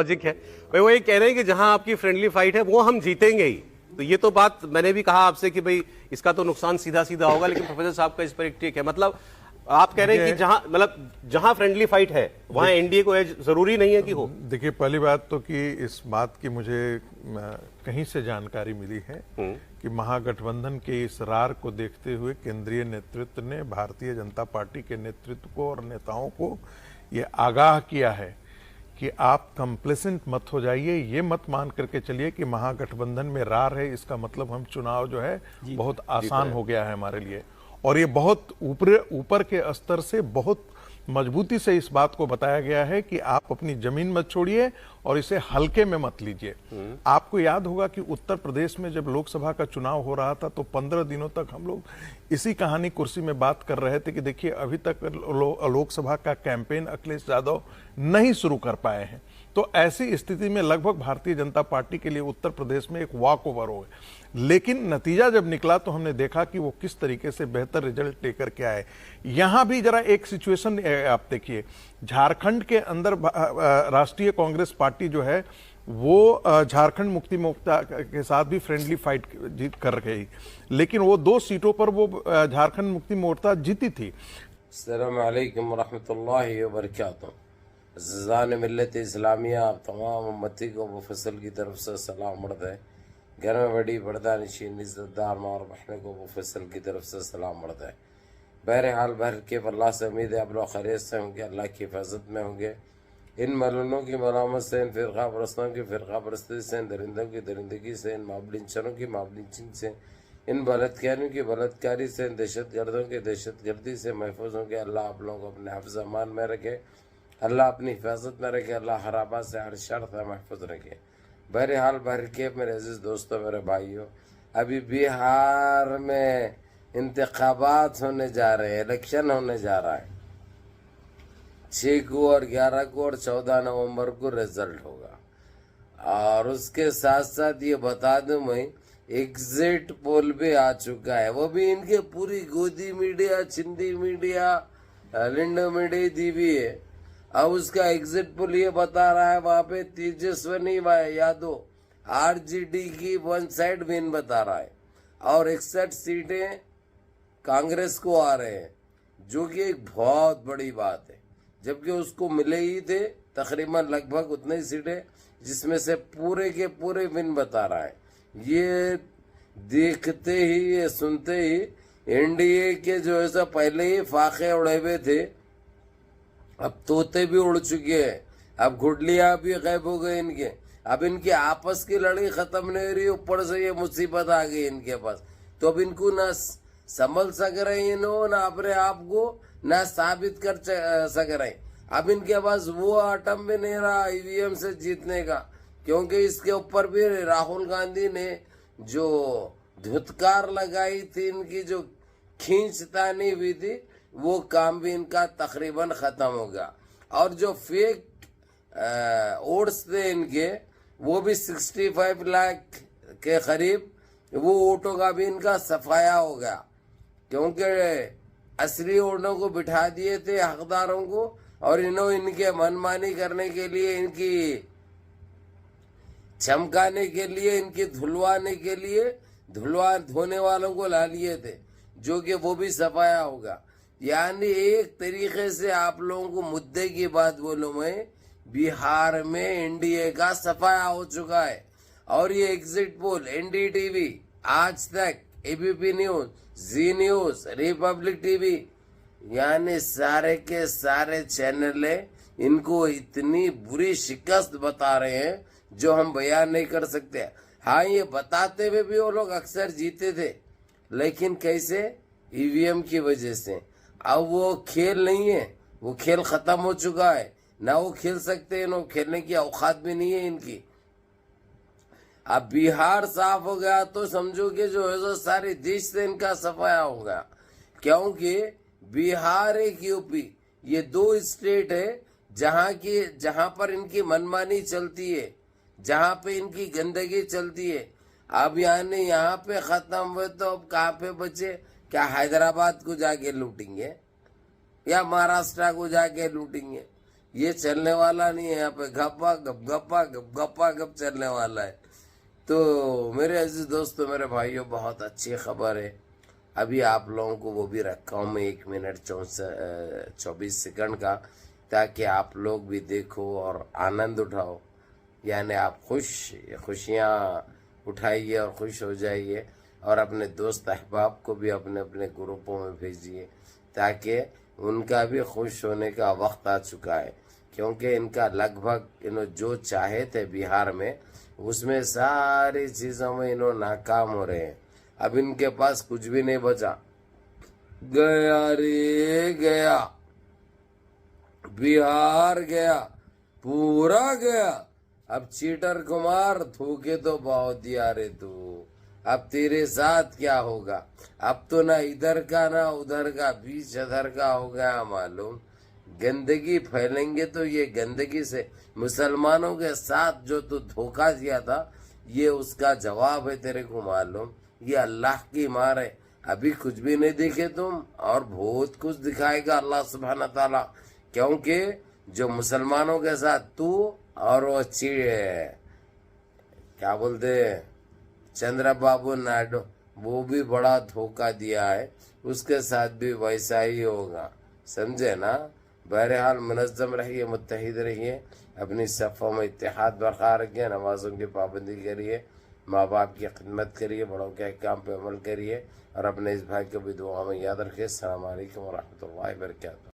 Logic है भाई। वो ये कह रहे हैं कि जहां आपकी फ्रेंडली फाइट है वो हम जीतेंगे ही। तो ये तो बात मैंने भी कहा आपसे कि भाई इसका तो नुकसान सीधा सीधा होगा, लेकिन प्रोफेसर साहब का इस पर एक ठीक है। मतलब आप कह रहे हैं कि जहां फ्रेंडली फाइट है वहां एनडीए को एज जरूरी नहीं है कि हो। देखिए, पहली बात तो कि इस बात की मुझे कहीं से जानकारी मिली है कि महागठबंधन के इस रार को देखते हुए केंद्रीय नेतृत्व ने भारतीय जनता पार्टी के नेतृत्व को और नेताओं को ये आगाह किया है कि आप कंप्लेसेंट मत हो जाइए, ये मत मान करके चलिए कि महागठबंधन में रार है, इसका मतलब हम चुनाव जो है बहुत आसान हो गया है हमारे लिए। और ये बहुत ऊपर के स्तर से बहुत मजबूती से इस बात को बताया गया है कि आप अपनी जमीन मत छोड़िए और इसे हल्के में मत लीजिए। आपको याद होगा कि उत्तर प्रदेश में जब लोकसभा का चुनाव हो रहा था तो 15 दिनों तक हम लोग इसी कहानी कुर्सी में बात कर रहे थे कि देखिए अभी तक लोकसभा का कैंपेन अखिलेश यादव नहीं शुरू कर पाए हैं। तो ऐसी स्थिति में लगभग भारतीय जनता पार्टी के लिए उत्तर प्रदेश में एक वॉक ओवर हो गया। लेकिन नतीजा जब निकला तो हमने देखा कि वो किस तरीके से बेहतर रिजल्ट लेकर के आए। यहां भी जरा एक सिचुएशन आप देखिए, झारखंड के अंदर राष्ट्रीय कांग्रेस पार्टी जो है वो झारखंड मुक्ति मोर्चा के साथ भी फ्रेंडली फाइट जीत कर गई, लेकिन वो 2 सीटों पर वो झारखंड मुक्ति मोर्चा जीती थी। अस्सलाम वालेकुम रहमतुल्लाहि व बरकातहू। ज़ान मिल्लत इस्लामिया आप तमाम उम्मती को मुफस्सल की तरफ से सलाम मर्द है। घर में बड़ी पर्दा नशीन इज़्ज़तदार माँ और बहनों को मुफस्सल की तरफ से सलाम मर्द है। बहरहाल भर के अल्लाह से उम्मीद है आप लोग खैरियत से होंगे, अल्लाह की हिफाजत में होंगे। इन मलूनों की मलामत से, इन फ़िरका परस्तों की फ़िरका परस्ती से, इन दरिंदों की दरिंदगी से, इन माबलिंचरों की माबलिंचिंग से, इन बलात्कारियों की बलात्कारी से, इन दहशतगर्दों की दहशतगर्दी से महफूज होंगे। अल्लाह आप लोगों को अपने हिफ्ज़ अमान में रखे, अल्लाह अपनी हिफाजत में रखे, अल्लाह हर आबाद से हर शर से महफूज रखे। बहरहाल भर के मेरे अजीज़ दोस्तों, मेरे भाइयों, अभी बिहार में इंतखाबात होने जा रहे हैं, इलेक्शन होने जा रहा है। 6 को और 11 को और 14 नवंबर को रिजल्ट होगा। और उसके साथ साथ ये बता दूं मैं, एग्जिट पोल भी आ चुका है, वो भी इनके पूरी गोदी मीडिया, चिंदी मीडिया, लिंडो मीडिया दी भी है। अब उसका एग्जिट पोल ये बता रहा है वहां पे तेजस्वी यादव आरजेडी की 1 साइड विन बता रहा है और 61 सीटें कांग्रेस को आ रहे हैं, जो कि एक बहुत बड़ी बात है, जबकि उसको मिले ही थे तकरीबन लगभग उतनी ही सीटें, जिसमें से पूरे के पूरे विन बता रहा है। ये देखते ही, ये सुनते ही एनडीए के जो है सब पहले ही फाके उड़े हुए थे, अब तोते भी उड़ चुके हैं, अब घुड़लियां भी गायब हो गए इनके। अब इनकी आपस की लड़ाई खत्म नहीं रही, ऊपर से ये मुसीबत आ गई इनके पास। तो अब इनको ना संभल सक रहे इन्हों, ना अपने आप को ना साबित कर सक रहे। अब इनके पास वो आटम भी नहीं रहा ईवीएम से जीतने का, क्योंकि इसके ऊपर भी राहुल गांधी ने जो धुतकार लगाई थी, इनकी जो खींचतानी हुई थी, वो काम भी इनका तकरीबन खत्म हो गया। और जो फेक वोट्स थे इनके, वो भी 65 लाख के करीब, वो वोटों का भी इनका सफाया हो गया, क्योंकि असली वोटों को बिठा दिए थे हकदारों को, और इन्होंने इनके मनमानी करने के लिए, इनकी चमकाने के लिए, इनकी धुलवाने के लिए धोने वालों को ला लिए थे, जो कि वो भी सफाया होगा। यानी एक तरीके से आप लोगों को मुद्दे की बात बोलूं मैं, बिहार में एनडीए का सफाया हो चुका है। और ये एग्जिट पोल एनडीटीवी, आज तक, एबीपी न्यूज, जी न्यूज, रिपब्लिक टीवी, यानी सारे के सारे चैनल इनको इतनी बुरी शिकस्त बता रहे हैं जो हम बयान नहीं कर सकते। हाँ, ये बताते हुए भी वो लोग अक्सर जीते थे, लेकिन कैसे? ईवीएम की वजह से। अब वो खेल नहीं है, वो खेल खत्म हो चुका है, ना वो खेल सकते हैं, ना खेलने की औकात भी नहीं है इनकी। अब बिहार साफ हो गया तो समझो कि जो है सो सारे देश से इनका सफाया हो गया, क्योंकि बिहार एक यूपी, ये 2 स्टेट है जहां पर इनकी मनमानी चलती है, जहां पे इनकी गंदगी चलती है। अब यानी यहाँ पे खत्म हुए तो अब कहाँ पे बचे? क्या हैदराबाद को जाके लूटेंगे या महाराष्ट्र को जाके लूटेंगे? ये चलने वाला नहीं है। यहाँ पे गप्पा गप गप्पा गप गप्पा गप चलने वाला है। तो मेरे अजीज दोस्तों, मेरे भाइयों, बहुत अच्छी खबर है। अभी आप लोगों को वो भी रखा हूँ मैं 1 मिनट 24 सेकंड का, ताकि आप लोग भी देखो और आनंद उठाओ। यानी आप खुशियाँ उठाइए और खुश हो जाइए, और अपने दोस्त अहबाब को भी अपने अपने ग्रुपों में भेजिए, ताकि उनका भी खुश होने का वक्त आ चुका है। क्योंकि इनका लगभग इन्हों जो चाहे थे बिहार में, उसमें सारी चीज़ों में इन्हों नाकाम हो रहे हैं। अब इनके पास कुछ भी नहीं बचा। गया रे गया, बिहार गया, पूरा गया। अब चीटर कुमार थूके तो बहुत दिया रे तू, अब तेरे साथ क्या होगा। अब तो ना इधर का ना उधर का, बीच अधर का हो गया मालूम। गंदगी फैलेंगे तो ये गंदगी से मुसलमानों के साथ जो तू धोखा दिया था, ये उसका जवाब है तेरे को मालूम। ये अल्लाह की मार है। अभी कुछ भी नहीं दिखे तुम, और बहुत कुछ दिखाएगा अल्लाह सुब्हान ताला। क्योंकि जो मुसलमानों के साथ तू और वो क्या बोलते चंद्रबाबू नायडू, वो भी बड़ा धोखा दिया है, उसके साथ भी वैसा ही होगा। समझे ना। बहरहाल मुनज़्ज़म रहिए, मुत्तहिद रहिए, अपनी सफ़ों में इत्तेहाद बरकरार रखिए, नमाजों की पाबंदी करिए, माँ बाप की खिदमत करिए, बड़ों के काम पे अमल करिए, और अपने इस भाई को भी दुआ में याद रखिए। अस्सलाम वालेकुम व रहमतुल्लाहि व बरकातहू।